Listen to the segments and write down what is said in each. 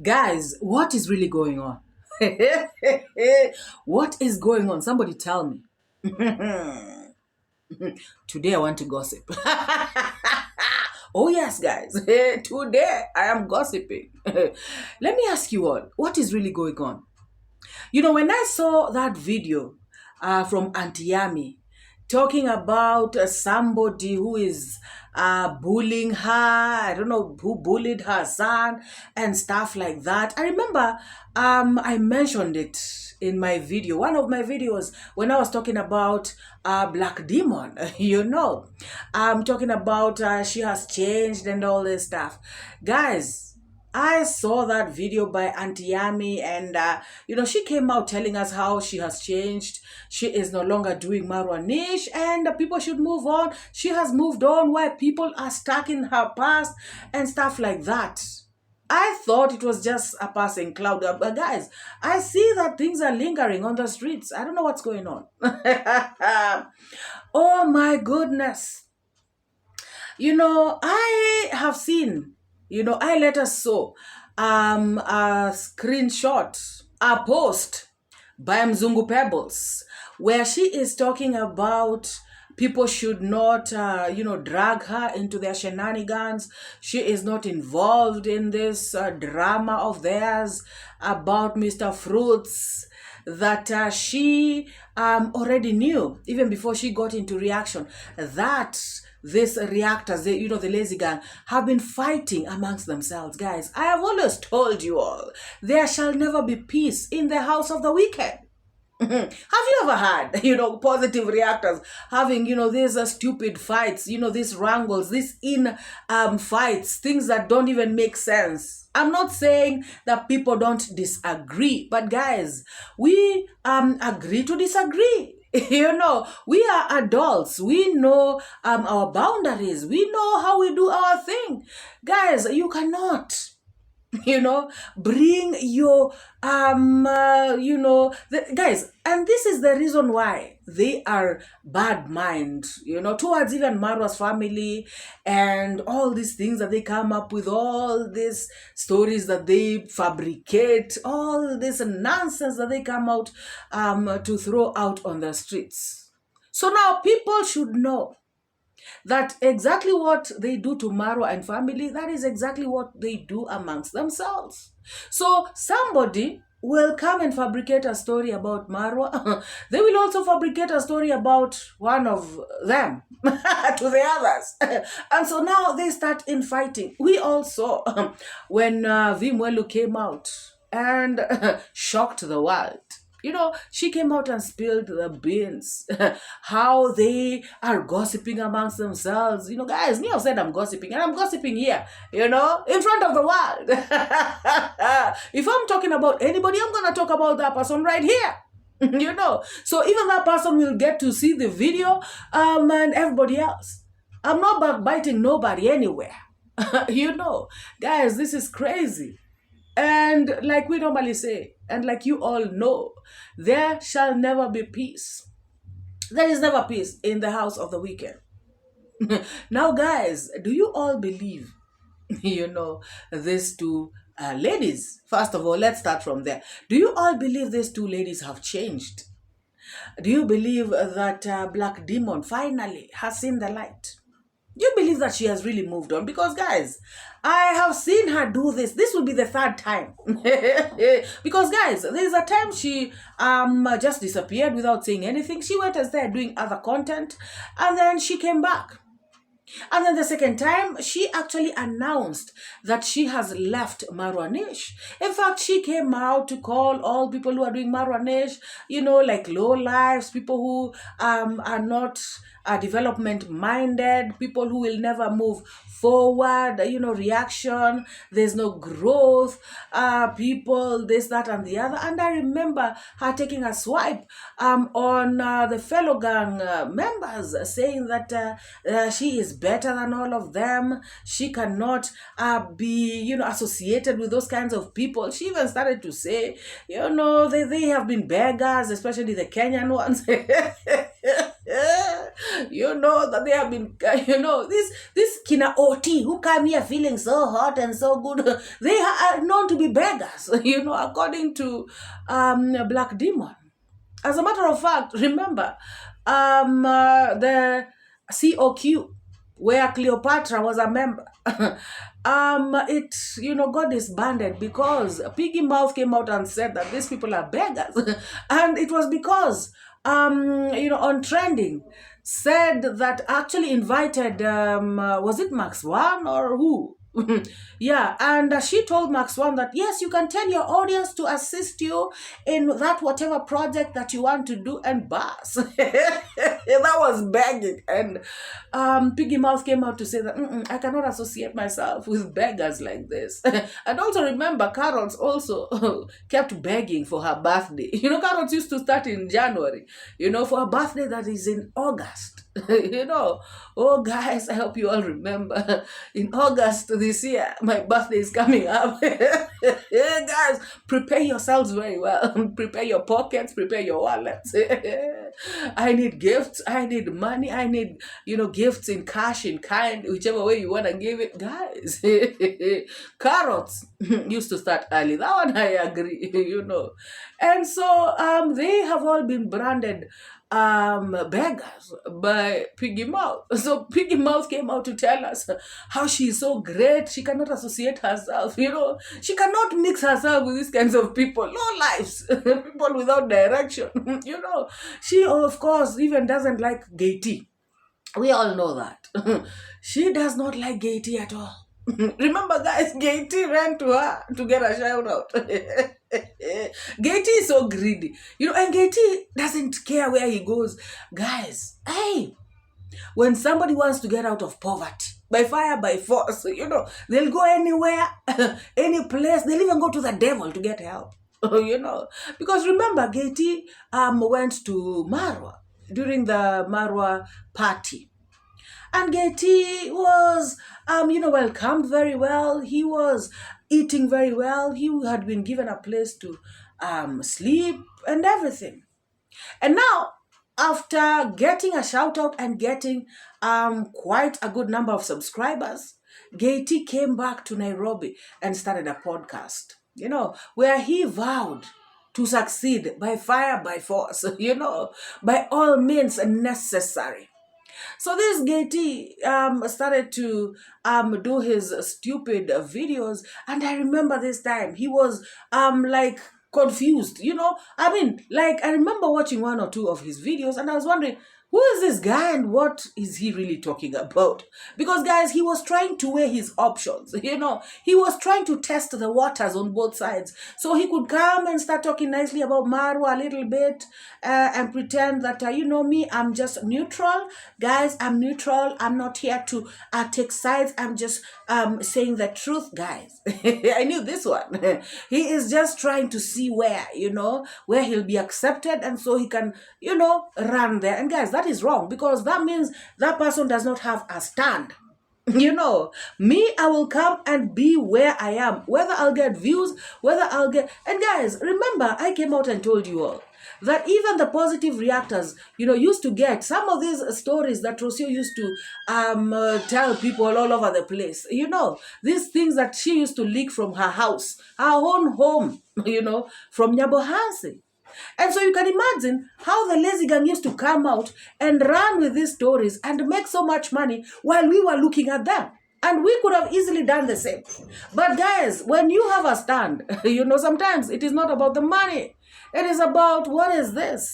Guys, what is really going on? What is going on? Somebody tell me. Today I want to gossip. Oh yes, guys. Today I am gossiping. Let me ask you all, what is really going on? You know, when I saw that video from Auntie Yami talking about somebody who is bullying her, I don't know who bullied her son and stuff like that. I remember I mentioned it in my video, one of my videos, when I was talking about Black Demon, you know, I'm talking about she has changed and all this stuff. Guys, I saw that video by Auntie Yami and, you know, she came out telling us how she has changed. She is no longer doing Marwa niche and people should move on. She has moved on where people are stuck in her past and stuff like that. I thought it was just a passing cloud. But guys, I see that things are lingering on the streets. I don't know what's going on. Oh my goodness. You know, I have seen, you know, I let us saw a screenshot, a post by Mzungu Pebbles, where she is talking about people should not, you know, drag her into their shenanigans. She is not involved in this drama of theirs about Mr. Fruits that she already knew, even before she got into reaction, that these reactors, you know, the lazy gang, have been fighting amongst themselves. Guys, I have always told you all, there shall never be peace in the house of the wicked. Have you ever had, you know, positive reactors having, you know, these stupid fights, you know, these wrangles, these fights, things that don't even make sense? I'm not saying that people don't disagree, but guys, we agree to disagree. You know, we are adults. We know our boundaries. We know how we do our thing. Guys, you cannot, you know, bring your, you know, guys, and this is the reason why they are bad mind, you know, towards even Marwa's family and all these things that they come up with, all these stories that they fabricate, all this nonsense that they come out to throw out on the streets. So now people should know that exactly what they do to Marwa and family, that is exactly what they do amongst themselves. So somebody will come and fabricate a story about Marwa. They will also fabricate a story about one of them to the others. And so now they start infighting. We also, when 𝐕𝐈𝐃𝐄 came out and shocked the world, you know, she came out and spilled the beans, how they are gossiping amongst themselves. You know, guys, me have said I'm gossiping, and I'm gossiping here, you know, in front of the world. If I'm talking about anybody, I'm going to talk about that person right here. You know, so even that person will get to see the video and everybody else. I'm not backbiting nobody anywhere. You know, guys, this is crazy. And like we normally say, and like you all know, there shall never be peace. There is never peace in the house of the wicked. Now, guys, do you all believe, you know, these two ladies? First of all, let's start from there. Do you all believe these two ladies have changed? Do you believe that Black Demon finally has seen the light? Do you believe that she has really moved on? Because, guys, I have seen her do this. This will be the third time. Because, guys, there's a time she just disappeared without saying anything. She went and started doing other content, and then she came back. And then the second time, she actually announced that she has left Marwa niche. In fact, she came out to call all people who are doing Marwa niche, you know, like low lives, people who are not development minded, people who will never move forward, you know, reaction, there's no growth, people, this, that, and the other. And I remember her taking a swipe on the fellow gang members, saying that she is better than all of them. She cannot be, you know, associated with those kinds of people. She even started to say, you know, they have been beggars, especially the Kenyan ones. You know that they have been, this Kina OT who come here feeling so hot and so good, they are known to be beggars, according to Black Demon. As a matter of fact, remember, the 𝐶OQ, where Cleopatra was a member, got disbanded because 𝐷𝐿 came out and said that these people are beggars. And it was because, on trending, said that actually invited, was it Max One or who? Yeah, and she told Max One that yes, you can tell your audience to assist you in that whatever project that you want to do, and bus. That was begging, and 𝐷𝐿 came out to say that I cannot associate myself with beggars like this. And also remember, Carrots also kept begging for her birthday. Carrots used to start in January, for her birthday that is in August. Oh guys, I hope you all remember, in August this year, my birthday is coming up. Guys, prepare yourselves very well. Prepare your pockets, prepare your wallets. I need gifts, I need money, I need, gifts in cash, in kind, whichever way you want to give it. Guys, Carrots used to start early. That one I agree, And so they have all been branded beggars by 𝐷𝐿. So 𝐷𝐿 came out to tell us how she is so great. She cannot associate herself, she cannot mix herself with these kinds of people, low lives, people without direction. She of course even doesn't like 𝐷𝐿. We all know that. She does not like 𝐷𝐿 at all. Remember, guys, 𝐷𝐿 ran to her to get a shout out. 𝐷𝐿 is so greedy, and 𝐷𝐿 doesn't care where he goes. Guys, hey, when somebody wants to get out of poverty, by fire, by force, they'll go anywhere, any place. They'll even go to the devil to get help, because remember, 𝐷𝐿 went to Marwa during the Marwa party. And 𝐷𝐿 was, welcomed very well. He was eating very well. He had been given a place to sleep and everything. And now, after getting a shout out and getting quite a good number of subscribers, 𝐷𝐿 came back to Nairobi and started a podcast, where he vowed to succeed by fire, by force, by all means necessary. So this 𝐷𝐿 started to do his stupid videos, and I remember this time he was like confused, I remember watching one or two of his videos, and I was wondering, who is this guy and what is he really talking about? Because, guys, he was trying to weigh his options, he was trying to test the waters on both sides. So he could come and start talking nicely about Marwa a little bit and pretend that, me, I'm just neutral. Guys, I'm neutral. I'm not here to take sides. I'm just saying the truth, guys. I knew this one. He is just trying to see where he'll be accepted, and so he can, run there. And guys, that is wrong, because that means that person does not have a stand. Me, I will come and be where I am, whether I'll get views, whether I'll get... And guys, remember, I came out and told you all that even the positive reactors, used to get some of these stories that Rocio used to tell people all over the place. These things that she used to leak from her house, her own home, from Nyabohansi. And so you can imagine how the lazy gang used to come out and run with these stories and make so much money while we were looking at them. And we could have easily done the same. But guys, when you have a stand, sometimes it is not about the money. It is about, what is this?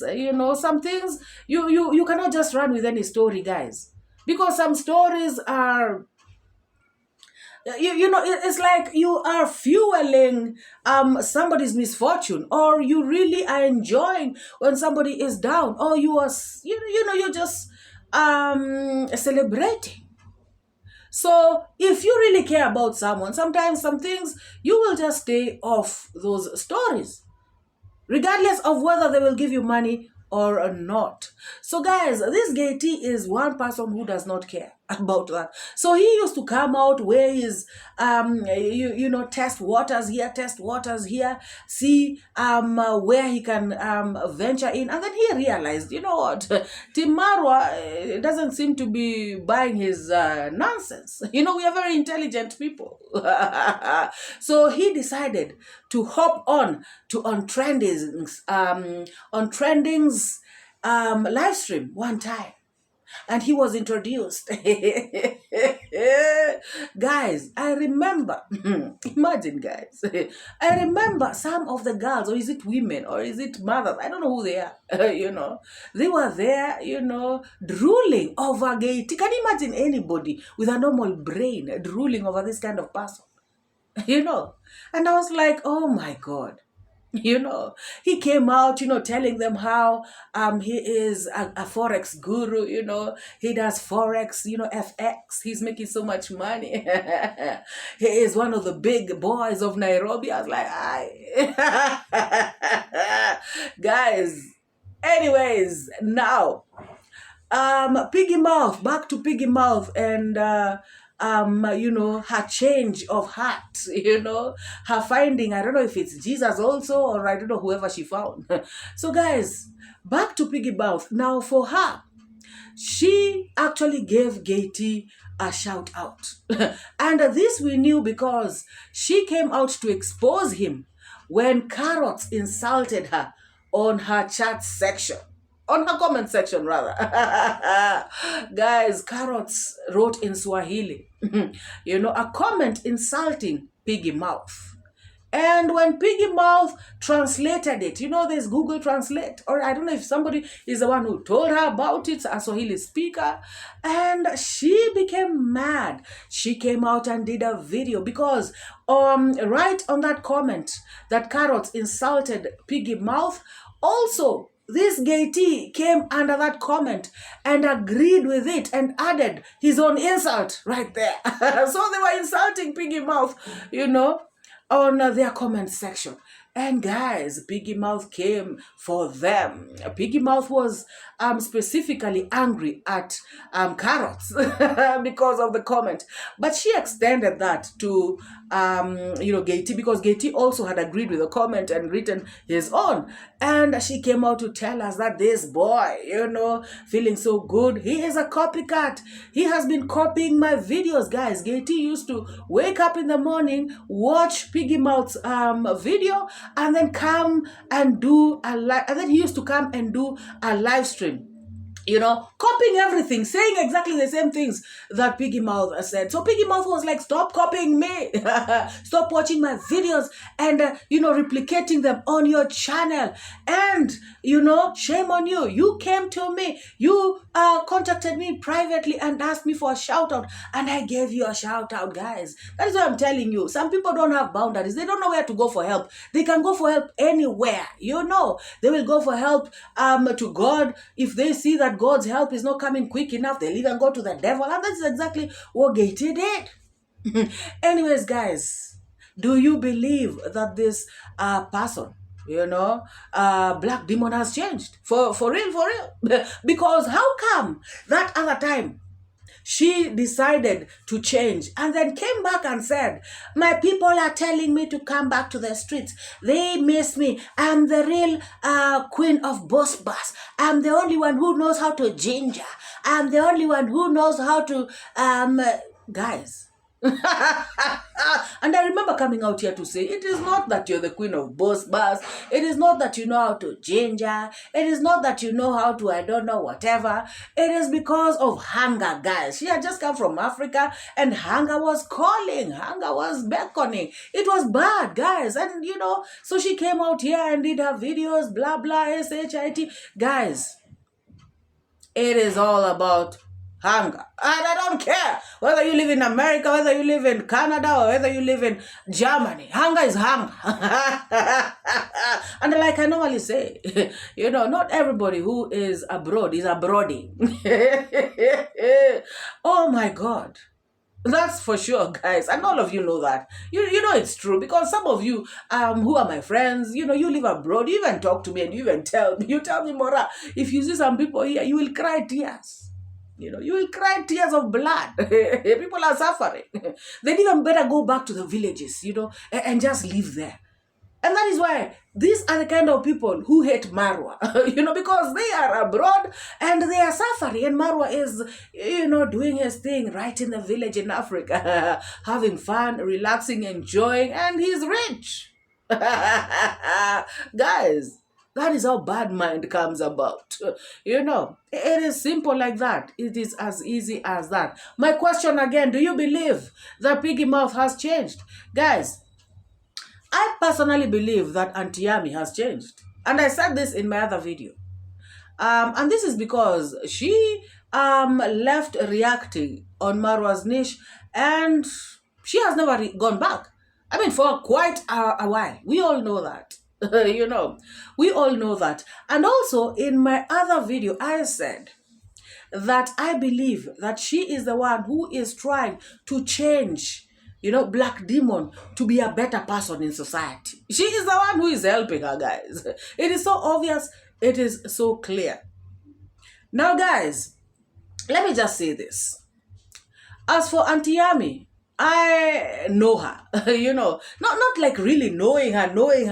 Some things, you cannot just run with any story, guys. Because some stories are... it's like you are fueling somebody's misfortune, or you really are enjoying when somebody is down, or you are, you're just celebrating. So if you really care about someone, sometimes some things, you will just stay off those stories, regardless of whether they will give you money or not. So guys, this 𝐷𝐿 is one person who does not care. about that. So he used to come out where his test waters here, see where he can venture in, and then he realized, you know what, Team Marwa doesn't seem to be buying his nonsense. You know, we are very intelligent people. So he decided to hop on to on trending's live stream one time. And he was introduced. Guys, I remember, imagine guys, I remember some of the girls, or is it women, or is it mothers? I don't know who they are, you know. They were there, you know, drooling over 𝐷𝐿. Can you imagine anybody with a normal brain drooling over this kind of person? You know? And I was like, oh my God. You know, he came out, you know, telling them how he is a forex guru, you know, he does forex, you know, FX, he's making so much money. He is one of the big boys of Nairobi. I was like, aye. Guys, anyways, now Piggy Mouth, back to Piggy Mouth, and you know, her change of heart, you know, her finding, I don't know if it's Jesus also, or I don't know, whoever she found. So guys, back to Piggy Mouth. Now for her, she actually gave 𝐷𝐿 a shout out. And this we knew because she came out to expose him when Carrots insulted her on her chat section. On her comment section, rather. Guys, Carrots wrote in Swahili, you know, a comment insulting Piggy Mouth. And when Piggy Mouth translated it, you know, there's Google Translate, or I don't know if somebody is the one who told her about it, a Swahili speaker, and she became mad. She came out and did a video because right on that comment that Carrots insulted Piggy Mouth, also this 𝐷𝐿 came under that comment and agreed with it and added his own insult right there. So they were insulting Piggy Mouth, you know, on their comment section. And guys, Piggy Mouth came for them. Piggy Mouth was specifically angry at Carrots because of the comment. But she extended that to, you know, 𝐷𝐿, because 𝐷𝐿 also had agreed with the comment and written his own. And she came out to tell us that this boy, you know, feeling so good, he is a copycat. He has been copying my videos, guys. 𝐷𝐿 used to wake up in the morning, watch Piggy Mouth's video, and then come and do a live, and then he used to come and do a live stream, you know, copying everything, saying exactly the same things that Piggy Mouth said. So Piggy Mouth was like, stop copying me. Stop watching my videos and, you know, replicating them on your channel. And, you know, shame on you. You came to me. You contacted me privately and asked me for a shout out. And I gave you a shout out, guys. That is what I'm telling you. Some people don't have boundaries. They don't know where to go for help. They can go for help anywhere. You know, they will go for help to God. If they see that God's help is not coming quick enough, they'll even go to the devil. And that's exactly what 𝐷𝐿 did. Anyways, guys, do you believe that this person, you know, Black Demon has changed? For real? Because how come that other time she decided to change and then came back and said, my people are telling me to come back to the streets. They miss me. I'm the real queen of boss bass. I'm the only one who knows how to ginger. I'm the only one who knows how to, guys. And I remember coming out here to say, it is not that you're the queen of boss bass. It is not that you know how to ginger. It is not that you know how to, I don't know, whatever. It is because of hunger, guys. She had just come from Africa and hunger was calling. Hunger was beckoning. It was bad, guys. And, you know, so she came out here and did her videos, blah, blah, SHIT. Guys, it is all about hunger. And I don't care whether you live in America, whether you live in Canada, or whether you live in Germany. Hunger is hunger. And like I normally say, you know, not everybody who is abroad is abroading. Oh my God. That's for sure, guys. And all of you know that. You know it's true, because some of you who are my friends, you know, you live abroad, you even talk to me and you even tell me, you tell me, MORAA, if you see some people here, you will cry tears. You will cry tears of blood. People are suffering. They'd even better go back to the villages, and just live there. And that is why these are the kind of people who hate Marwa, because they are abroad and they are suffering. And Marwa is, doing his thing right in the village in Africa, having fun, relaxing, enjoying, and he's rich. Guys, that is how bad mind comes about. It is simple like that. It is as easy as that. My question again, do you believe that Piggy Mouth has changed? Guys, I personally believe that Auntie Yami has changed. And I said this in my other video. And this is because she left reacting on Marwa's niche and she has never gone back. I mean, for quite a while. We all know that. We all know that. And also, in my other video, I said that I believe that she is the one who is trying to change Black Demon to be a better person in society. She is the one who is helping her, guys. It is so obvious. It is so clear. Now, guys, let me just say this. As for Auntie Yami, I know her, not like really knowing her, like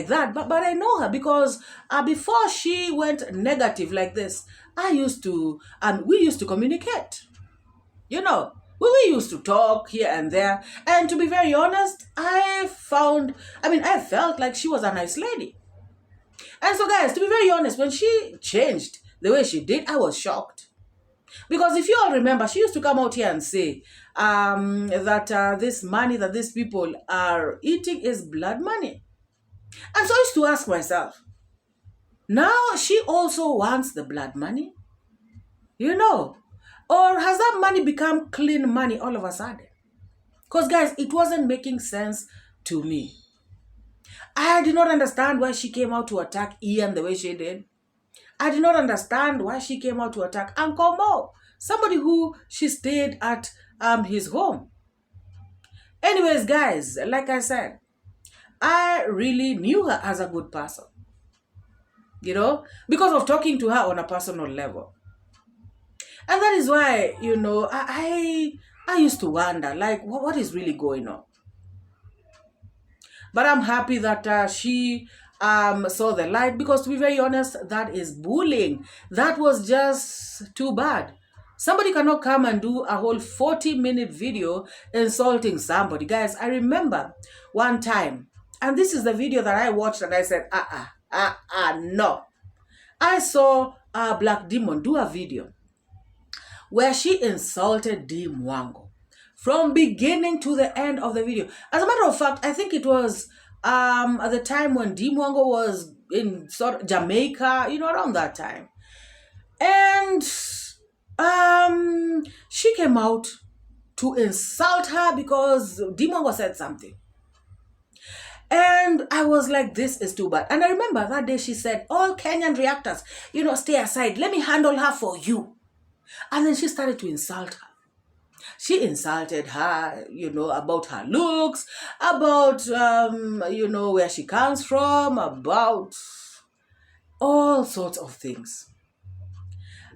that, but I know her because before she went negative like this, we used to communicate, we used to talk here and there. And to be very honest, I felt like she was a nice lady. And so, guys, to be very honest, when she changed the way she did, I was shocked. Because if you all remember, she used to come out here and say that this money that these people are eating is blood money. And so I used to ask myself, now she also wants the blood money? Or has that money become clean money all of a sudden? Because, guys, it wasn't making sense to me. I did not understand why she came out to attack Ian the way she did. I did not understand why she came out to attack Uncle Mo, somebody who she stayed at his home. Anyways, guys, like I said, I really knew her as a good person, because of talking to her on a personal level. And that is why, I used to wonder, like, what is really going on? But I'm happy that she saw the light, because to be very honest, that is bullying. That was just too bad. Somebody cannot come and do a whole 40-minute video insulting somebody. Guys, I remember one time, and this is the video that I watched and I said, no. I saw Black Demon do a video where she insulted D. Mwango from beginning to the end of the video. As a matter of fact, I think it was at the time when D. Mwango was in sort of Jamaica, around that time. And she came out to insult her because D. Mwango said something. And I was like, this is too bad. And I remember that day she said, all Kenyan reactors, stay aside. Let me handle her for you. And then she started to insult her. She insulted her, about her looks, about, where she comes from, about all sorts of things.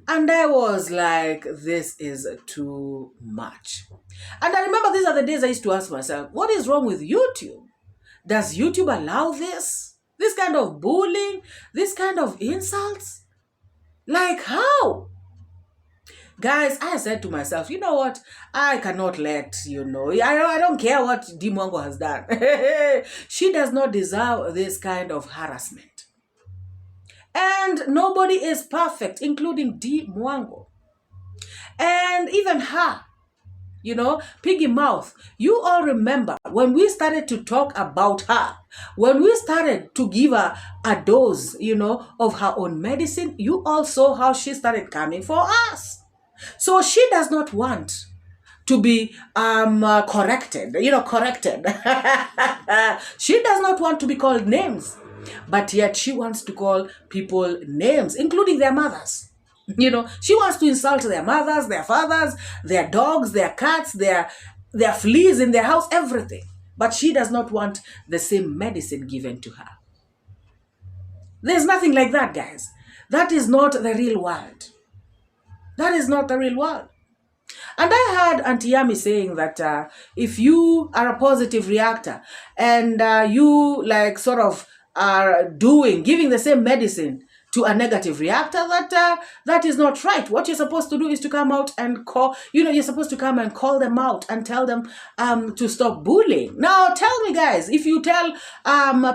And I was like, this is too much. And I remember these are the days I used to ask myself, what is wrong with YouTube? Does YouTube allow this? This kind of bullying? This kind of insults? Like how? Guys, I said to myself, you know what? I cannot let, I don't care what D. Mwango has done. She does not deserve this kind of harassment. And nobody is perfect, including D. Mwango. And even her, Piggy Mouth. You all remember when we started to talk about her, when we started to give her a dose, of her own medicine, you all saw how she started coming for us. So she does not want to be corrected, corrected. She does not want to be called names, but yet she wants to call people names, including their mothers. She wants to insult their mothers, their fathers, their dogs, their cats, their fleas in their house, everything. But she does not want the same medicine given to her. There's nothing like that, guys. That is not the real world. That is not the real world. And I heard Auntie Yami saying that if you are a positive reactor and you like sort of are giving the same medicine to a negative reactor, that is not right. What you're supposed to do is to come out and call, you're supposed to come and call them out and tell them to stop bullying. Now, tell me, guys, if you tell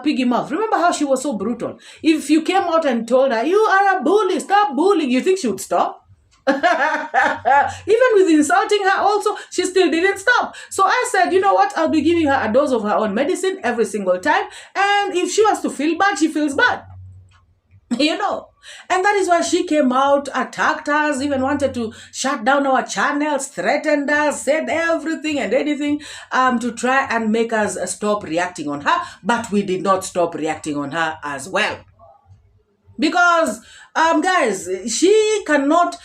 Piggy Mouth, remember how she was so brutal? If you came out and told her, you are a bully, stop bullying, you think she would stop? Even with insulting her also, she still didn't stop. So I said, you know what, I'll be giving her a dose of her own medicine every single time, and if she wants to feel bad, she feels bad. And that is why she came out, attacked us, even wanted to shut down our channels, threatened us, said everything and anything to try and make us stop reacting on her. But we did not stop reacting on her as well. Because, guys, if she cannot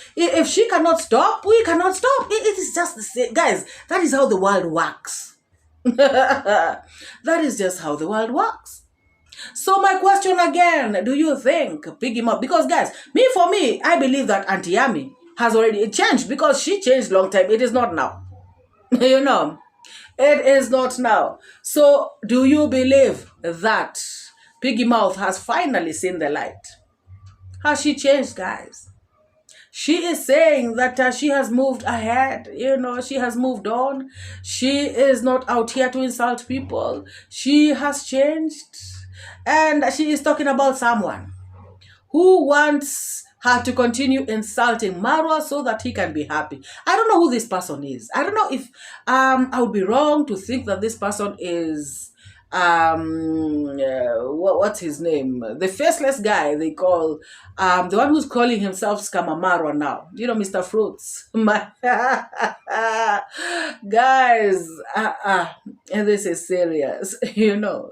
stop, we cannot stop. It is just the same. Guys, that is how the world works. That is just how the world works. So my question again, do you think Piggy Mouth, because guys, for me, I believe that Auntie Yami has already changed, because she changed long time. It is not now. It is not now. So do you believe that Piggy Mouth has finally seen the light? Has she changed, guys? She is saying that she has moved ahead. She has moved on. She is not out here to insult people. She has changed. And she is talking about someone who wants her to continue insulting Marwa so that he can be happy. I don't know who this person is. I don't know if I would be wrong to think that this person is what's his name? The faceless guy they call, the one who's calling himself Scamamaro now. Mr. Fruits. Guys, and this is serious.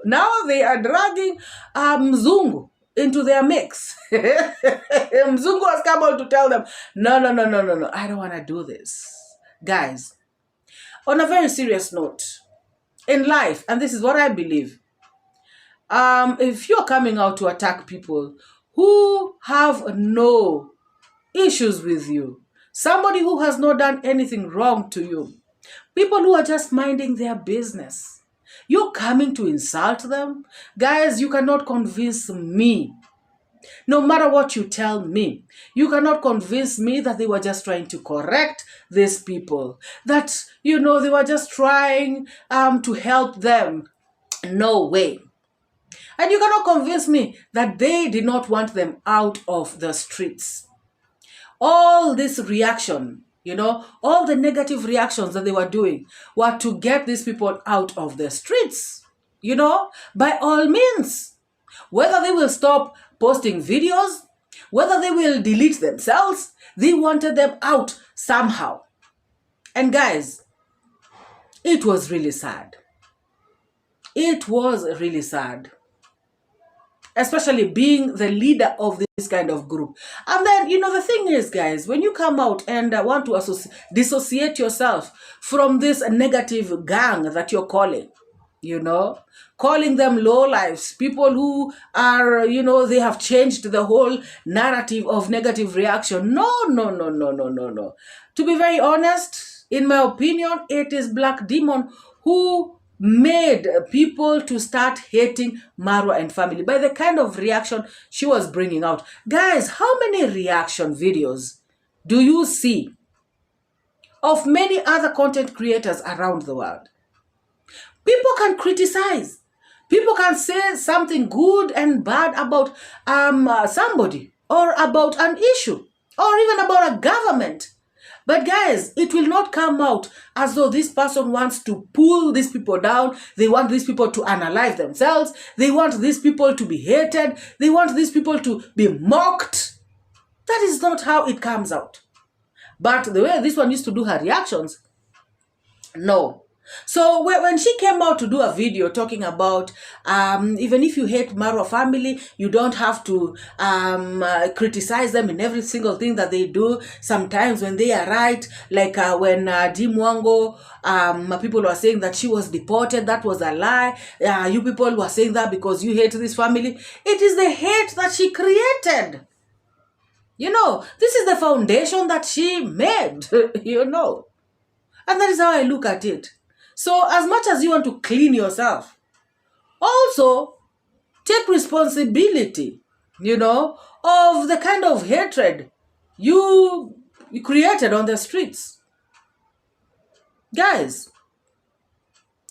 Now they are dragging Mzungu into their mix. Mzungu has come out to tell them, no, I don't want to do this. Guys, on a very serious note, in life, and this is what I believe, if you're coming out to attack people who have no issues with you, somebody who has not done anything wrong to you, people who are just minding their business, you're coming to insult them? Guys, you cannot convince me. No matter what you tell me, you cannot convince me that they were just trying to correct these people. That, they were just trying to help them. No way. And you cannot convince me that they did not want them out of the streets. All this reaction, all the negative reactions that they were doing were to get these people out of the streets, by all means. Whether they will stop posting videos, whether they will delete themselves, they wanted them out somehow. And guys, it was really sad. It was really sad. Especially being the leader of this kind of group. And then, the thing is, guys, when you come out and want to dissociate yourself from this negative gang that you're calling, calling them lowlifes, people who are, they have changed the whole narrative of negative reaction. No. To be very honest, in my opinion, it is Black Demon who made people to start hating Marwa and family by the kind of reaction she was bringing out. Guys, how many reaction videos do you see of many other content creators around the world? People can criticize. People can say something good and bad about somebody or about an issue or even about a government. But guys, it will not come out as though this person wants to pull these people down. They want these people to unalive themselves. They want these people to be hated. They want these people to be mocked. That is not how it comes out. But the way this one used to do her reactions, no. So when she came out to do a video talking about even if you hate Marwa family, you don't have to criticize them in every single thing that they do. Sometimes when they are right, like when Dee Mwango, people were saying that she was deported, that was a lie. You people were saying that because you hate this family. It is the hate that she created. This is the foundation that she made, And that is how I look at it. So as much as you want to clean yourself, also take responsibility, of the kind of hatred you created on the streets. Guys,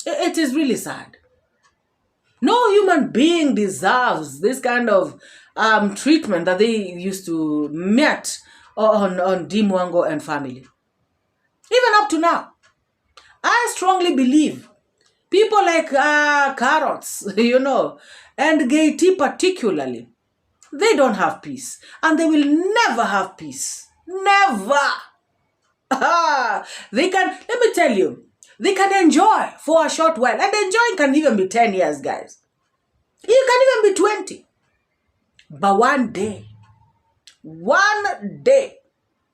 it is really sad. No human being deserves this kind of treatment that they used to met on 𝐷𝐉𝐻𝐃 and family. Even up to now, I strongly believe people like carrots, and 𝐷𝐒 particularly, they don't have peace. And they will never have peace. Never. They can, let me tell you, they can enjoy for a short while. And enjoying can even be 10 years, guys. You can even be 20. But one day,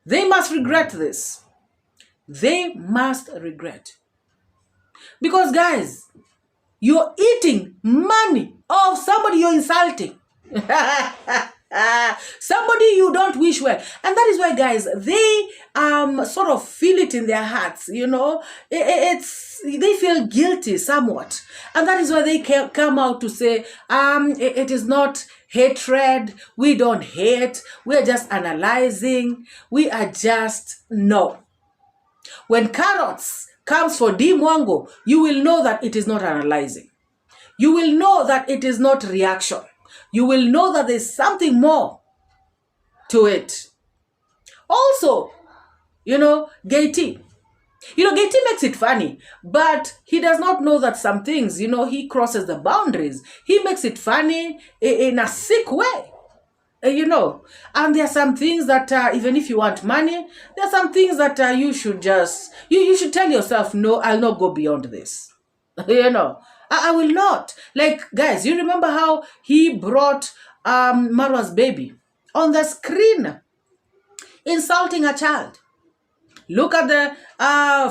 they must regret this. They must regret. Because, guys, you're eating money of somebody you're insulting. Somebody you don't wish well. And that is why, guys, they sort of feel it in their hearts, they feel guilty somewhat. And that is why they can come out to say, it is not hatred, we don't hate, we are just analyzing, we are just, no. When carrots comes for 𝐷𝐉𝐻𝐃, you will know that it is not analyzing. You will know that it is not reaction. You will know that there's something more to it. Also, 𝐷𝐒. 𝐷𝐒 makes it funny, but he does not know that some things, he crosses the boundaries. He makes it funny in a sick way, And there are some things that even if you want money, there are some things that you should just, you should tell yourself, no, I'll not go beyond this. I will not. Like, guys, you remember how he brought Marwa's baby on the screen, insulting a child. Look at the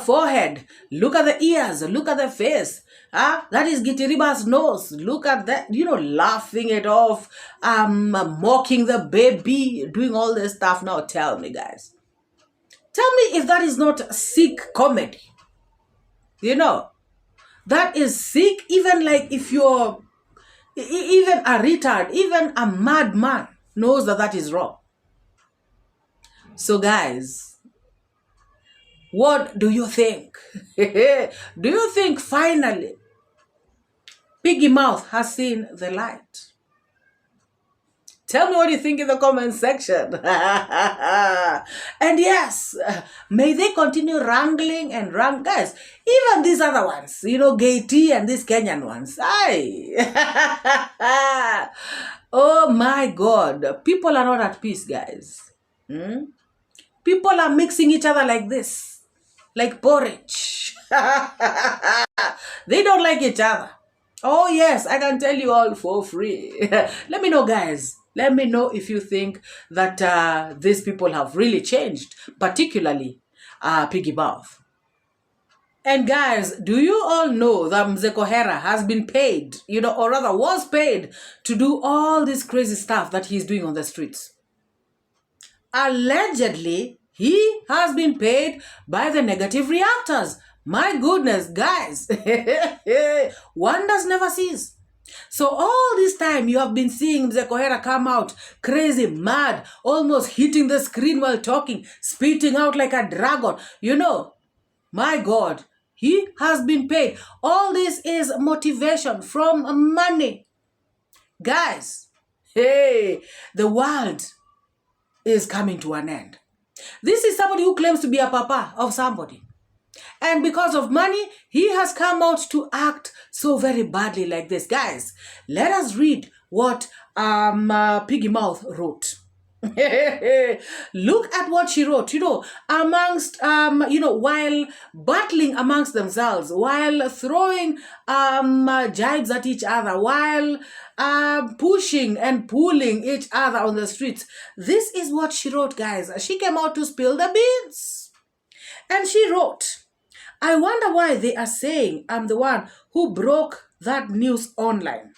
forehead. Look at the ears. Look at the face. That is 𝐺𝐷𝐉𝐻's nose. Look at that, laughing it off, mocking the baby, doing all this stuff. Now tell me, guys. Tell me if that is not sick comedy. That is sick, even like if you're, even a retard, even a madman knows that that is wrong. So, guys, what do you think? Do you think finally Piggy Mouth has seen the light? Tell me what you think in the comment section. And yes, may they continue wrangling and wrangling. Guys, even these other ones, 𝐷𝐒 and these Kenyan ones. Oh my God. People are not at peace, guys. People are mixing each other like this. Like porridge. They don't like each other. Oh yes, I can tell you all for free. Let me know, guys. Let me know if you think that these people have really changed, particularly Piggy Mouth. And guys, do you all know that Mzee Kohera has been paid, or rather was paid to do all this crazy stuff that he's doing on the streets? Allegedly, he has been paid by the negative reactors. My goodness, guys. Wonders never cease. So all this time you have been seeing Mzee Kohera come out crazy, mad, almost hitting the screen while talking, spitting out like a dragon. My God, he has been paid. All this is motivation from money. Guys, the world is coming to an end. This is somebody who claims to be a papa of somebody. And because of money, he has come out to act so very badly like this. Guys, let us read what Piggy Mouth wrote. Look at what she wrote, amongst, while battling amongst themselves, while throwing jibes at each other, while pushing and pulling each other on the streets. This is what she wrote, guys. She came out to spill the beans. And she wrote, I wonder why they are saying I'm the one who broke that news online.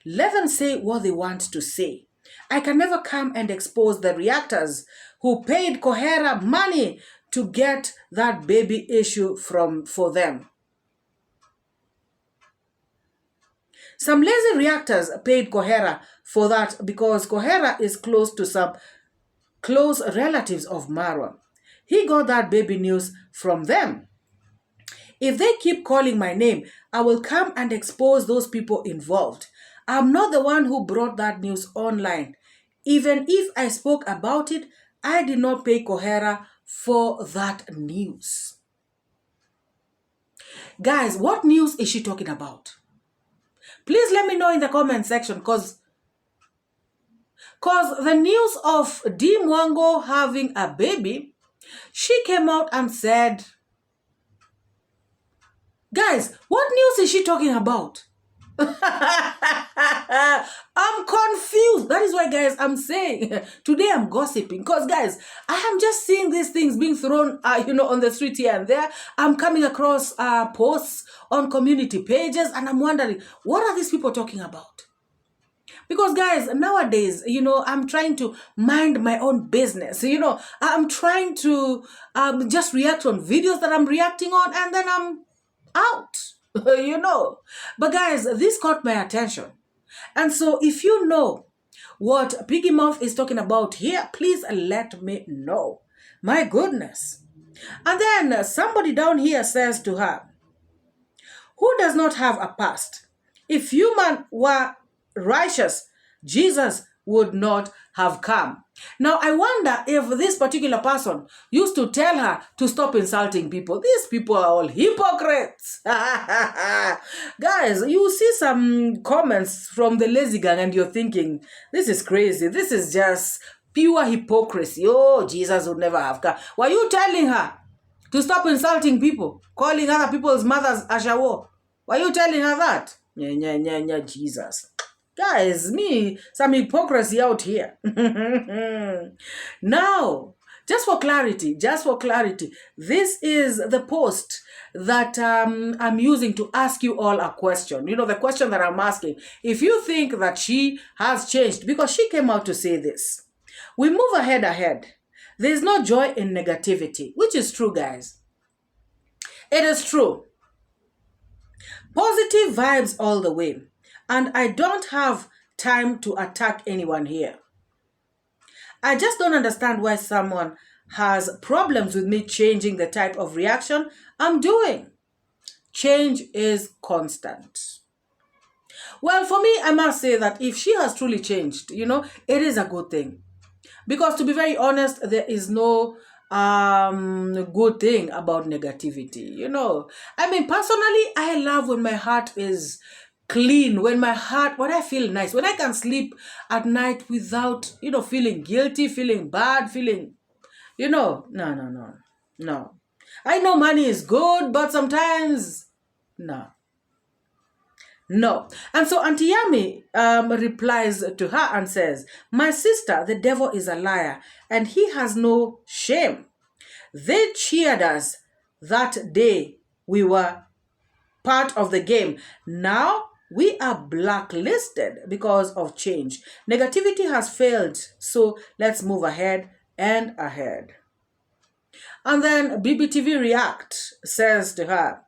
Let them say what they want to say. I can never come and expose the reactors who paid Kohera money to get that baby issue for them. Some lazy reactors paid Kohera for that because Kohera is close to some close relatives of Marwa. He got that baby news from them. If they keep calling my name, I will come and expose those people involved. I'm not the one who brought that news online. Even if I spoke about it, I did not pay Kohera for that news. Guys, what news is she talking about? Please let me know in the comment section, because the news of 𝐷𝐿 having a baby, she came out and said, guys, what news is she talking about? I'm confused. That is why, guys, I'm saying today I'm gossiping, because, guys, I am just seeing these things being thrown, on the street here and there. I'm coming across posts on community pages, and I'm wondering, what are these people talking about? Because, guys, nowadays, I'm trying to mind my own business. I'm trying to just react on videos that I'm reacting on, and then I'm out. But, guys, this caught my attention. And so if you know what Piggy Mouth is talking about here, please let me know. My goodness. And then somebody down here says to her, who does not have a past? If human were righteous, Jesus would not have come. Now, I wonder if this particular person used to tell her to stop insulting people. These people are all hypocrites. Guys, you see some comments from the lazy gang and you're thinking, this is crazy. This is just pure hypocrisy. Oh, Jesus would never have come. Were you telling her to stop insulting people? Calling other people's mothers Ashawo? Were you telling her that? Jesus. Guys, some hypocrisy out here. Now, just for clarity, this is the post that I'm using to ask you all a question. The question that I'm asking. If you think that she has changed, because she came out to say this. We move ahead. There is no joy in negativity, which is true, guys. It is true. Positive vibes all the way. And I don't have time to attack anyone here. I just don't understand why someone has problems with me changing the type of reaction I'm doing. Change is constant. Well, for me, I must say that if she has truly changed, it is a good thing. Because to be very honest, there is no good thing about negativity. Personally, I love when my heart is clean, when I feel nice, when I can sleep at night without, feeling guilty, feeling bad, feeling, no. I know money is good, but sometimes, no. And so Auntie Yami replies to her and says, my sister, the devil is a liar, and he has no shame. They cheered us that day we were part of the game. Now, we are blacklisted because of change. Negativity has failed, so let's move ahead and ahead. And then BBTV React says to her,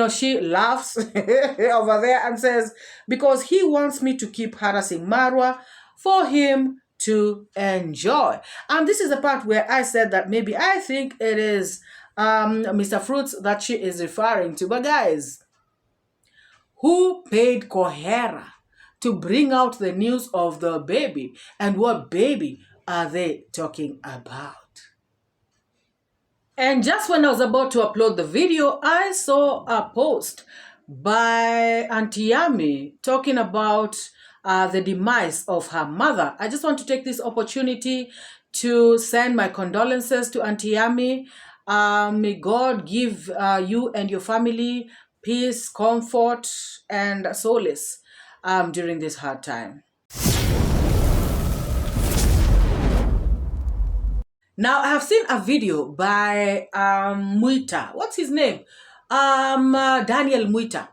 she laughs over there and says, because he wants me to keep harassing Marwa for him to enjoy. And this is the part where I said that maybe I think it is Mr. Fruits that she is referring to. But guys, who paid Kohera to bring out the news of the baby? And what baby are they talking about? And just when I was about to upload the video, I saw a post by Auntie Yami talking about the demise of her mother. I just want to take this opportunity to send my condolences to Auntie Yami. May God give you and your family peace, comfort, and solace during this hard time. Now, I have seen a video by Muita. What's his name? Daniel Muita.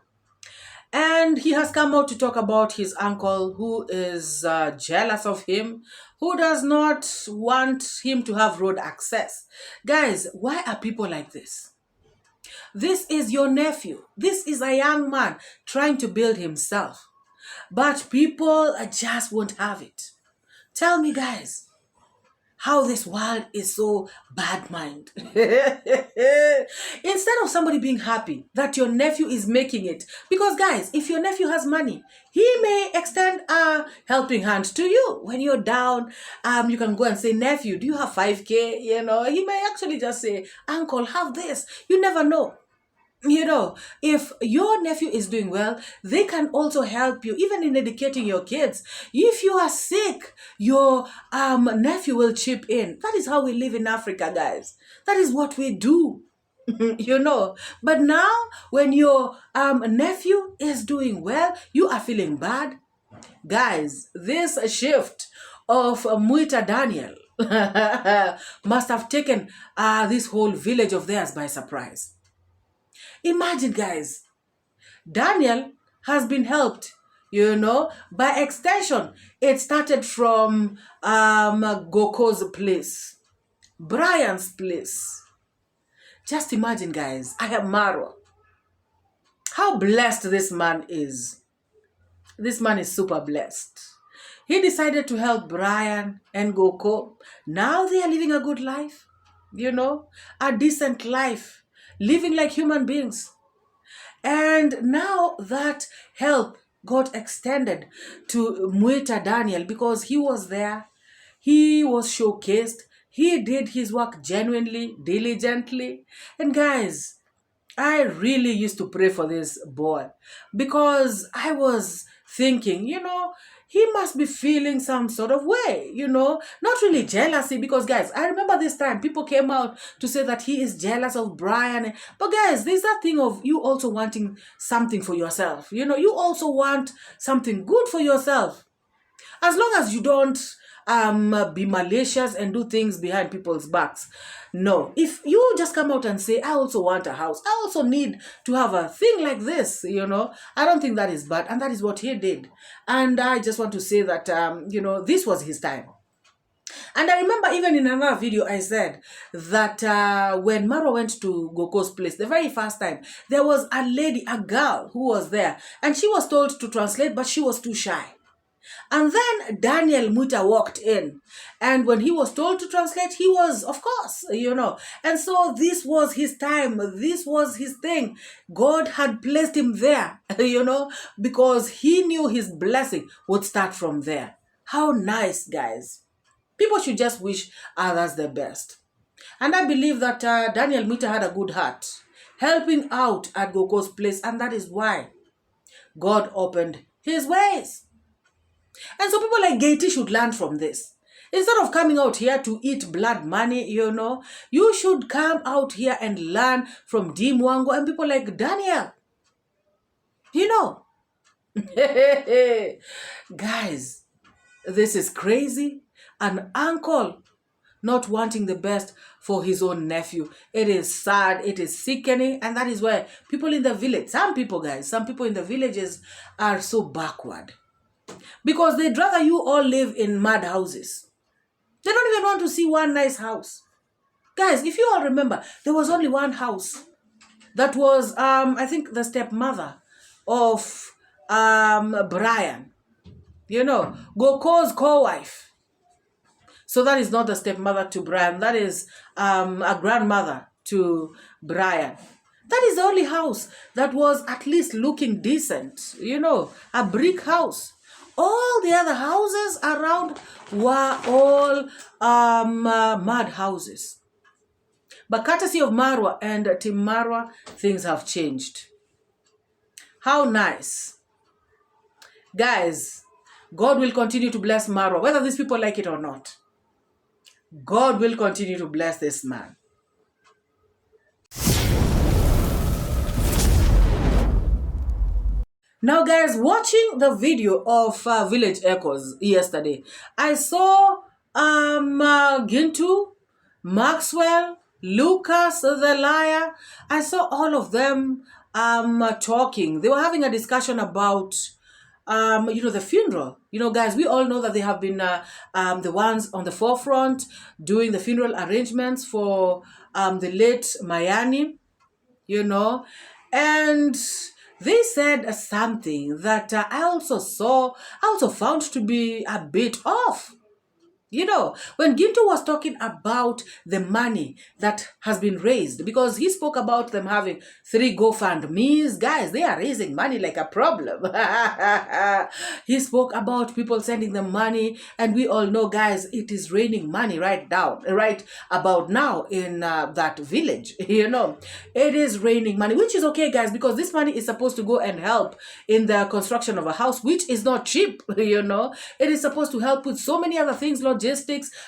And he has come out to talk about his uncle who is jealous of him, who does not want him to have road access. Guys, why are people like this? This is your nephew. This is a young man trying to build himself. But people just won't have it. Tell me, guys, how this world is so bad mind. Instead of somebody being happy that your nephew is making it, because guys, if your nephew has money, he may extend a helping hand to you when you're down. You can go and say, nephew, do you have 5K? You know, he may actually just say, uncle, have this. You never know. You know, if your nephew is doing well, they can also help you, even in educating your kids. If you are sick, your nephew will chip in. That is how we live in Africa, guys. That is what we do. You know, but now when your nephew is doing well, you are feeling bad. Guys, this shift of Muita Daniel must have taken this whole village of theirs by surprise. Imagine, guys, Daniel has been helped, you know. By extension, it started from Goko's place, Brian's place. Just imagine, guys, I have Marwa. How blessed this man is. This man is super blessed. He decided to help Brian and Goko. Now they are living a good life, you know, a decent life, living like human beings. And now that help got extended to Muita Daniel because he was there. He was showcased. He did his work genuinely, diligently. And guys, I really used to pray for this boy because I was thinking, you know, he must be feeling some sort of way, you know, not really jealousy because, guys, I remember this time people came out to say that he is jealous of Brian. But, guys, there's that thing of you also wanting something for yourself. You know, you also want something good for yourself. As long as you don't be malicious and do things behind people's backs. No, if you just come out and say, I also want a house, I also need to have a thing like this, you know, I don't think that is bad. And that is what he did. And I just want to say that, you know, this was his time. And I remember even in another video, I said that when Marwa went to Goko's place, the very first time, there was a lady, a girl who was there. And she was told to translate, but she was too shy. And then Daniel Muita walked in. And when he was told to translate, he was, of course, you know. And so this was his time. This was his thing. God had placed him there, you know, because he knew his blessing would start from there. How nice, guys. People should just wish others the best. And I believe that Daniel Muita had a good heart, helping out at Goko's place. And that is why God opened his ways. And so people like 𝐷𝐿 should learn from this. Instead of coming out here to eat blood money, you know, you should come out here and learn from D Mwango and people like Daniel. You know. Guys, this is crazy. An uncle not wanting the best for his own nephew. It is sad. It is sickening. And that is why people in the village, some people, guys, some people in the villages are so backward. Because they'd rather you all live in mud houses. They don't even want to see one nice house. Guys, if you all remember, there was only one house that was, I think, the stepmother of Brian. You know, Goko's co-wife. So that is not the stepmother to Brian. That is a grandmother to Brian. That is the only house that was at least looking decent. You know, a brick house. All the other houses around were all mud houses. But courtesy of Marwa and Team Marwa, things have changed. How nice. Guys, God will continue to bless Marwa, whether these people like it or not. God will continue to bless this man. Now, guys, watching the video of Village Echoes yesterday, I saw Gintu, Maxwell, Lucas the liar. I saw all of them talking. They were having a discussion about the funeral. Guys, we all know that they have been the ones on the forefront doing the funeral arrangements for the late Mayani, and they said something that I also found to be a bit off. When Gintu was talking about the money that has been raised, because he spoke about them having 3 GoFundMes, guys, they are raising money like a problem. He spoke about people sending them money, and we all know, guys, it is raining money right about now in that village. It is raining money, which is okay, guys, because this money is supposed to go and help in the construction of a house, which is not cheap. It is supposed to help with so many other things, logistics,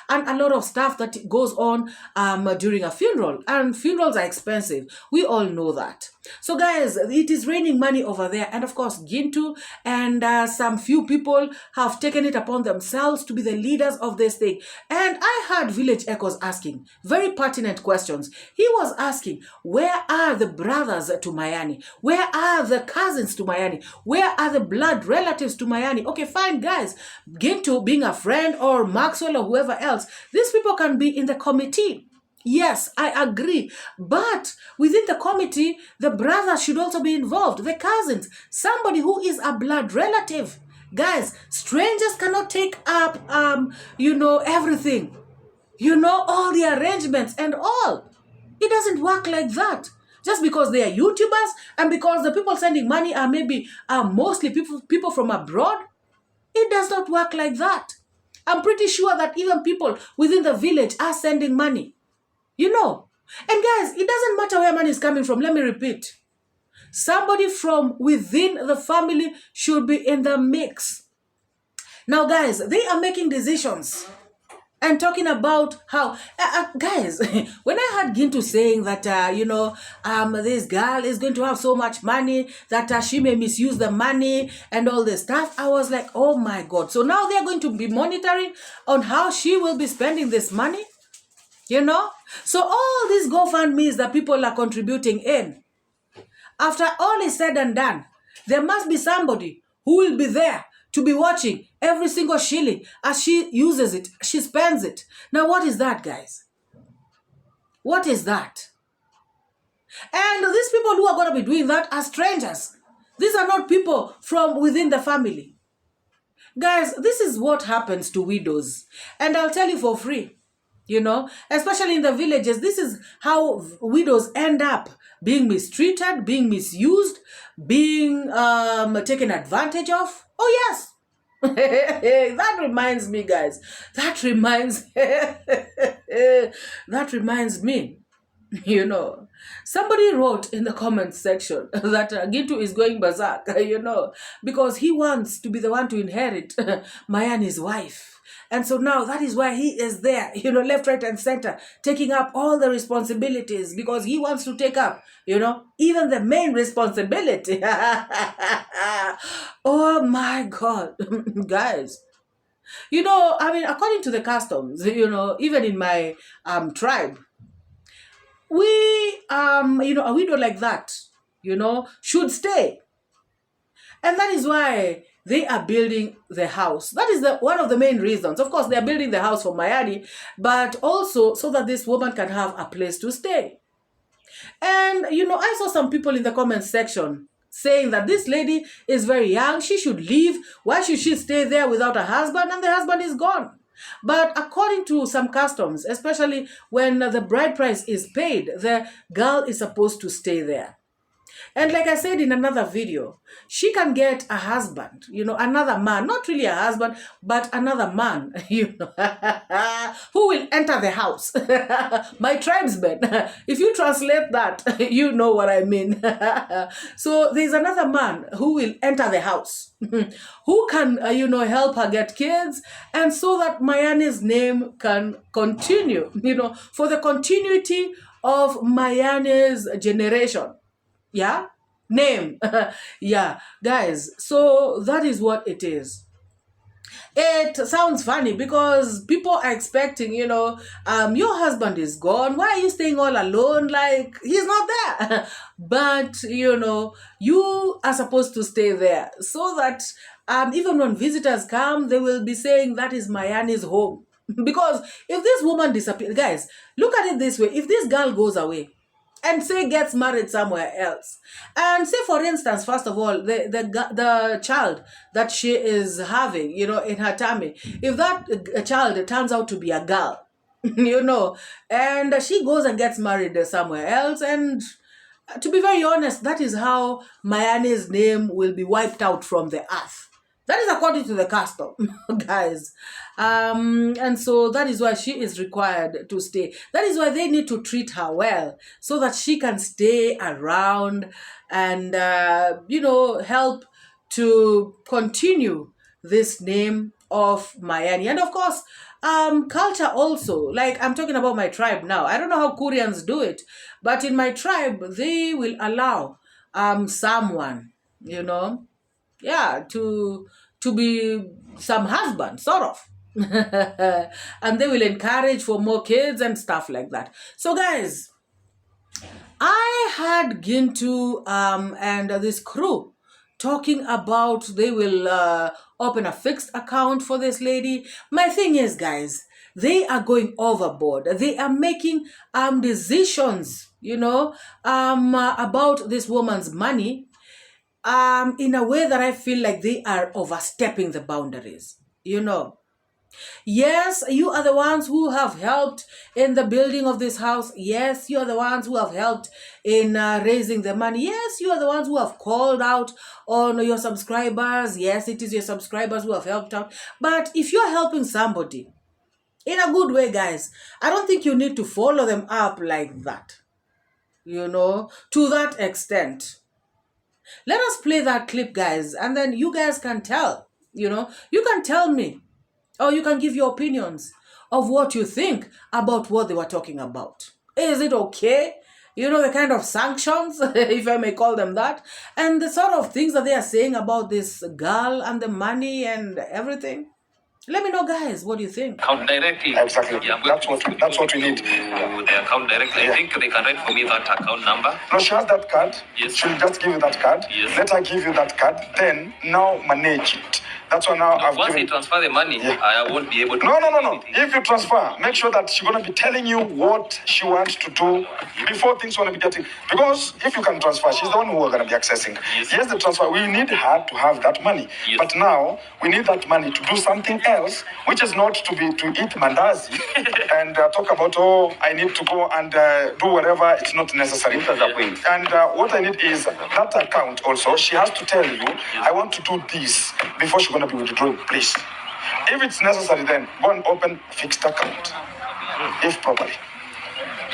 and a lot of stuff that goes on during a funeral. And funerals are expensive. We all know that. So, guys, it is raining money over there. And of course, Gintu and some few people have taken it upon themselves to be the leaders of this thing. And I heard Village Echoes asking very pertinent questions. He was asking, where are the brothers to Mayani? Where are the cousins to Mayani? Where are the blood relatives to Mayani? Okay, fine, guys. Gintu being a friend, or Maxwell, or whoever else, these people can be in the committee. Yes, I agree. But within the committee, the brothers should also be involved, the cousins, somebody who is a blood relative. Guys, strangers cannot take up, everything. All the arrangements and all. It doesn't work like that. Just because they are YouTubers and because the people sending money are maybe mostly people from abroad, it does not work like that. I'm pretty sure that even people within the village are sending money. And guys, it doesn't matter where money is coming from. Let me repeat. Somebody from within the family should be in the mix. Now, guys, they are making decisions and talking about how, guys, when I heard Gintu saying that, this girl is going to have so much money that she may misuse the money and all this stuff, I was like, oh my God. So now they're going to be monitoring on how she will be spending this money? So all these GoFundMes that people are contributing in, after all is said and done, there must be somebody who will be there to be watching every single shilling as she uses it, she spends it. Now, what is that, guys? What is that? And these people who are going to be doing that are strangers. These are not people from within the family. Guys, this is what happens to widows. And I'll tell you for free. Especially in the villages, this is how widows end up being mistreated, being misused, being taken advantage of. Oh, yes. That reminds me, guys. That reminds me. Somebody wrote in the comments section that Gintu is going berserk, because he wants to be the one to inherit Mayani's wife. And so now that is why he is there, left, right, and center, taking up all the responsibilities because he wants to take up, even the main responsibility. Oh my God, guys. According to the customs, even in my tribe, we, a widow like that, should stay. And that is why they are building the house. That is one of the main reasons. Of course, they are building the house for Mayani, but also so that this woman can have a place to stay. And, I saw some people in the comments section saying that this lady is very young. She should leave. Why should she stay there without a husband? And the husband is gone. But according to some customs, especially when the bride price is paid, the girl is supposed to stay there. And like I said in another video, she can get a husband, another man, not really a husband, but another man, who will enter the house. My tribesmen, if you translate that, you know what I mean. So there's another man who will enter the house, who can, help her get kids, and so that Mayani's name can continue, for the continuity of Mayani's generation. Yeah, name. Yeah, guys, so that is what it is. It sounds funny because people are expecting, your husband is gone. Why are you staying all alone? Like, he's not there. But, you are supposed to stay there so that even when visitors come, they will be saying that is Mayani's home. Because if this woman disappears, guys, look at it this way. If this girl goes away, and say gets married somewhere else, and say for instance, first of all, the child that she is having, in her tummy, if that child turns out to be a girl, and she goes and gets married somewhere else, and to be very honest, that is how Mayani's name will be wiped out from the earth. That is according to the custom, guys. And so that is why she is required to stay. That is why they need to treat her well so that she can stay around and, help to continue this name of Mayani. And of course, culture also. Like, I'm talking about my tribe now. I don't know how Koreans do it, but in my tribe, they will allow someone, to be some husband, sort of. And they will encourage for more kids and stuff like that. So guys, I had Gintu and this crew talking about they will open a fixed account for this lady. My thing is, guys, they are going overboard. They are making decisions, about this woman's money in a way that I feel like they are overstepping the boundaries, Yes, you are the ones who have helped in the building of this house. Yes, you are the ones who have helped in raising the money. Yes, you are the ones who have called out on your subscribers. Yes, it is your subscribers who have helped out. But if you're helping somebody in a good way, guys, I don't think you need to follow them up like that, to that extent. Let us play that clip, guys, and then you guys can tell, you can tell me, or you can give your opinions of what you think about what they were talking about. Is it okay? The kind of sanctions, if I may call them that, and the sort of things that they are saying about this girl and the money and everything. Let me know, guys, what do you think? Account directly. Exactly. Yeah, that's what we need. The account directly. I think they can write for me that account number. No, she has that card. Yes. She'll just give you that card. Yes. Let her give you that card. Then now manage it. That's why now I've once they transfer the money, I won't be able to. No. If you transfer, make sure that she's gonna be telling you what she wants to do before things wanna be getting. Because if you can transfer, she's the one who are gonna be accessing. Yes, the transfer. We need her to have that money. Yes. But now we need that money to do something else, which is not to eat mandazi and talk about I need to go and do whatever. It's not necessary. And what I need is that account also. She has to tell you, I want to do this before she's gonna be withdrawing, please. If it's necessary, then go and open fixed account, if properly.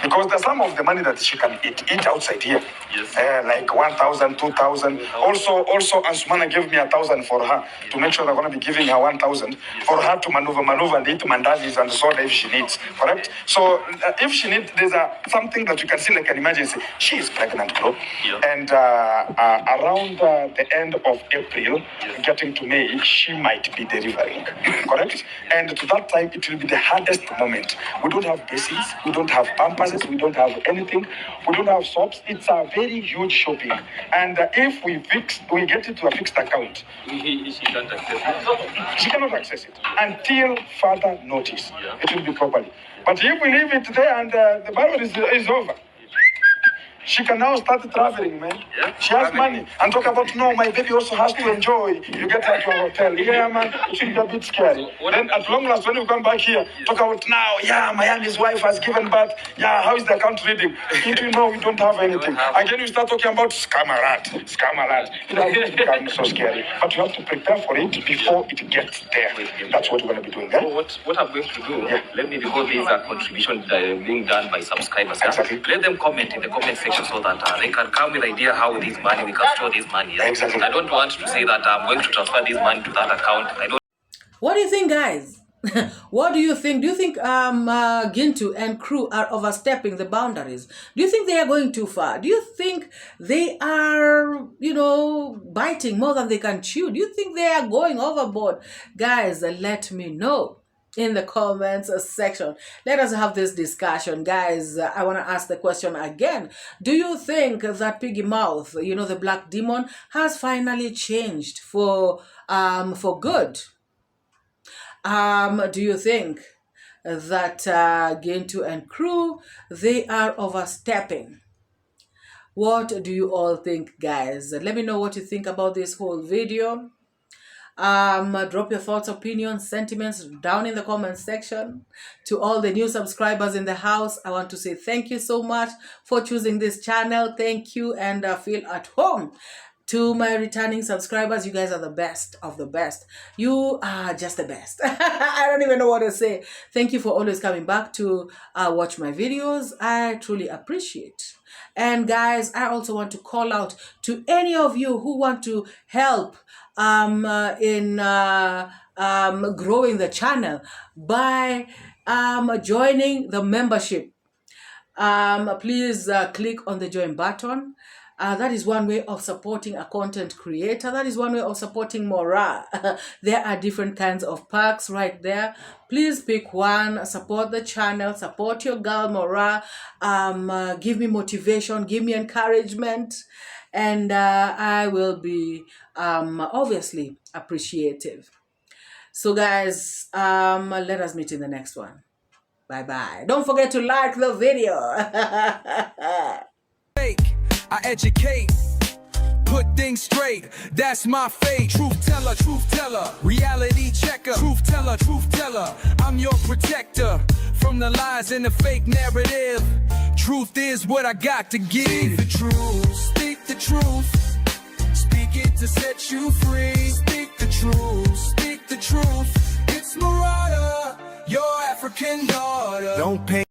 Because there's some of the money that she can eat outside here. Yes. Like 1,000, 2,000. Also, Ansumana gave me 1,000 for her to make sure they're going to be giving her 1,000 for her to maneuver and eat mandazis and soda if she needs. Correct? So if she needs, there's something that you can see like an emergency. She is pregnant, bro. Yeah. And around the end of April, getting to May, she might be delivering. Correct? And to that time, it will be the hardest moment. We don't have bases. We don't have pampers. We don't have anything. We don't have soaps. It's a very huge shopping. And if we get it to a fixed account, she can't access it. She cannot access it until further notice. It will be properly. But if we leave it there and the battle is over, she can now start traveling, man. Yeah. She has money. And talk about, no, my baby also has to enjoy. You get her to a hotel. Yeah, man, it should be a bit scary. So then at long last, when you come back here, talk about now, Miami's wife has given birth. Yeah, how is the account reading? If you know we don't have anything. Again, you start talking about scam alert. It has become so scary. But you have to prepare for it before it gets there. That's what we're going to be doing. So what I'm going to do, let me, because these are contributions being done by subscribers. Exactly. Let them comment in the comment section so that they can come with idea how this money, we can store this money. Exactly. I don't want to say that I'm going to transfer this money to that account. What do you think, guys? What do you think? Do you think 𝐷𝐿 and crew are overstepping the boundaries? Do you think they are going too far? Do you think they are, biting more than they can chew? Do you think they are going overboard? Guys, let me know in the comments section. Let us have this discussion. Guys, I want to ask the question again. Do you think that Piggy Mouth, the black demon, has finally changed for good? Do you think that 𝐷𝐿 and crew, they are overstepping? What do you all think, guys? Let me know what you think about this whole video. Drop your thoughts, opinions, sentiments down in the comments section. To all the new subscribers in the house, I want to say thank you so much for choosing this channel. Thank you, and feel at home. To my returning subscribers, you guys are the best of the best. You are just the best. I don't even know what to say. Thank you for always coming back to watch my videos. I truly appreciate. And guys, I also want to call out to any of you who want to help in growing the channel by joining the membership. Please click on the join button. That is one way of supporting a content creator. That is one way of supporting MORAA. There are different kinds of perks right there. Please pick one. Support the channel. Support your girl MORAA. Give me motivation. Give me encouragement. And I will be obviously appreciative. So guys, let us meet in the next one. Bye-bye. Don't forget to like the video. I educate, put things straight, that's my fate. Truth teller, reality checker. Truth teller, I'm your protector from the lies and the fake narrative. Truth is what I got to give. Speak the truth, speak the truth. Speak it to set you free. Speak the truth, speak the truth. It's MORAA, your African daughter. Don't pay